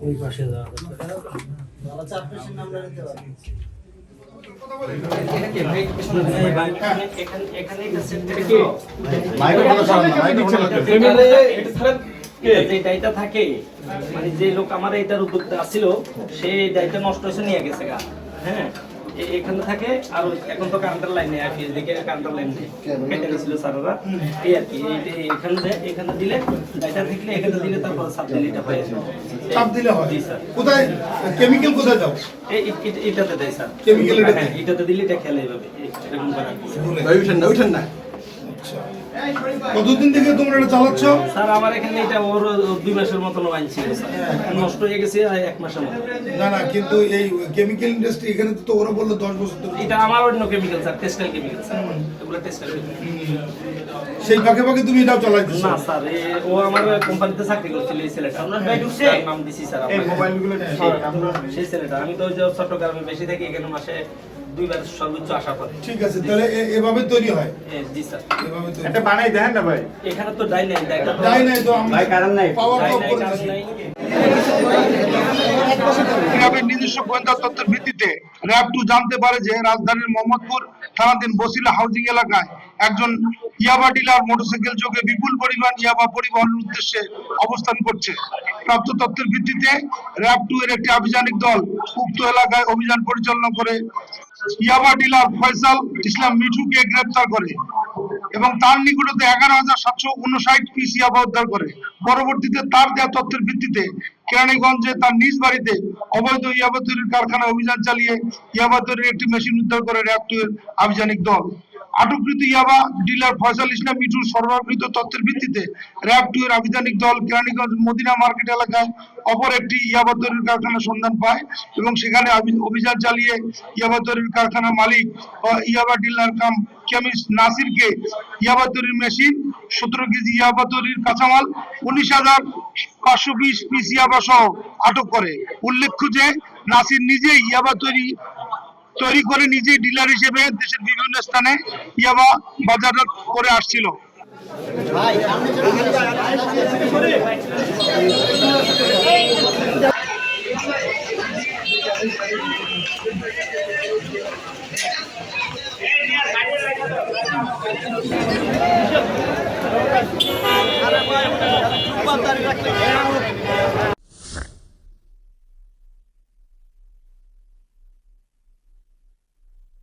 ওই পাশে যাওয়া থাকে মানে যে লোক আমার এটার উদ্যোক্তা আসছিল সে ডাইটা নষ্ট হয়েছে নিয়ে গেছে গা। হ্যাঁ এখানে থাকে আর এখন তো কারেন্টের লাইন নেই, আরকি এদিকে কারেন্টের লাইন নেই, কেটে গেছিল স্যাররা এই আর কি। এখানে দিলে ডাইটা থাকলে এখানে দিলে তারপর সাব দিলে এটা হয়ে যাবে। চাপ দিলে হয়। জি স্যার। কোথায় কেমিক্যাল কোথায় দাও? এটাতে দেয় স্যার। কেমিক্যাল এটাতে দিলে এটা খেলে এইভাবে এরকম করা। উঠেন না। আচ্ছা কতদিন থেকে তোমরা এটা চালাচ্ছ? স্যার আমার এখানে এটা ওর 2 মাসের মতো লাইন ছিল স্যার, নষ্ট হয়ে গেছে 1 মাসের মতো। না কিন্তু এই কেমিক্যাল ইন্ডাস্ট্রি এখানে তো ওরা বললো 10 বছর ধরে। এটা আমার অন্য chemical sir, textile chemical sir, এগুলো টেক্সটাইল কেমিক্যাল। সেই ফাঁকে তুমি এটাও চালাইতেছ? না স্যার ও আমার কোম্পানিতে চাকরি করছিল এই ছেলেটা, নাম দিছি স্যার। এই মোবাইলগুলো সেই ছেলেটা, আমি তো ওই যে চট্টগ্রামে বেশি থাকি, এখানে মাসে 2 বার সর্বোচ্চ আসা পড়ে। ঠিক আছে তাহলে এভাবে তৈরি হয়? জি স্যার। এভাবে তৈরি এটা বানাই দেন না ভাই? এখানে তো ডাই নাই, ডাই নাই তো আমরা কারণ নাই, পাওয়ার ডাই অফ নাই, করে কারণ দিছি। নাই। র্যাবের নিজস্ব গোয়েন্দা তথ্যের ভিত্তিতে র্যাব 2 জানতে পারে যে রাজধানীর মোহাম্মদপুর থানাধীন বসিলা হাউজিং এলাকায় একজন ইয়াবা ডিলার মোটরসাইকেল যোগে বিপুল পরিমাণ ইয়াবা পরিবহনের উদ্দেশ্যে অবস্থান করছে। প্রাপ্ত তথ্যের ভিত্তিতে র্যাব 2 এর একটি আভিযানিক দল উক্ত এলাকায় অভিযান পরিচালনা করে ইয়াবা ডিলার ফয়সাল ইসলাম মিঠুকে গ্রেফতার করে এবং তার নিকটতে 11,759 পিস ইয়াবা উদ্ধার করে। পরবর্তীতে তার দেওয়া তথ্যের ভিত্তিতে কেরানীগঞ্জে তার নিজ বাড়িতে অবৈধ ইয়াবা তৈরির কারখানায় অভিযান চালিয়ে ইয়াবা তৈরির একটি মেশিন উদ্ধার করে র্যাব 2 এর আভিযানিক দল। আটককৃত ইয়াবা ডিলার ফয়সাল ইসলাম মিঠুর সরবরাহকৃত তথ্যের ভিত্তিতে র্যাব 2 এর আভিযানিক দল কেরানীগঞ্জ মদিনা মার্কেট এলাকায় অপর একটি ইয়াবা তৈরির কারখানার সন্ধান পায় এবং সেখানে অভিযান চালিয়ে ইয়াবা তৈরির কারখানার মালিক ও ইয়াবা ডিলার কাম কেমিস্ট নাসিরকে ইয়াবা তৈরির মেশিন, 17 কেজি ইয়াবা তৈরির কাঁচামাল, 19,520 পিস ইয়াবা সহ আটক করে। উল্লেখ্য যে নাসির নিজেই ইয়াবা তৈরি করে নিজেই ডিলার হিসেবে দেশের বিভিন্ন স্থানে ইয়াবা বাজারজাত করে আসছিল। আরে ভাই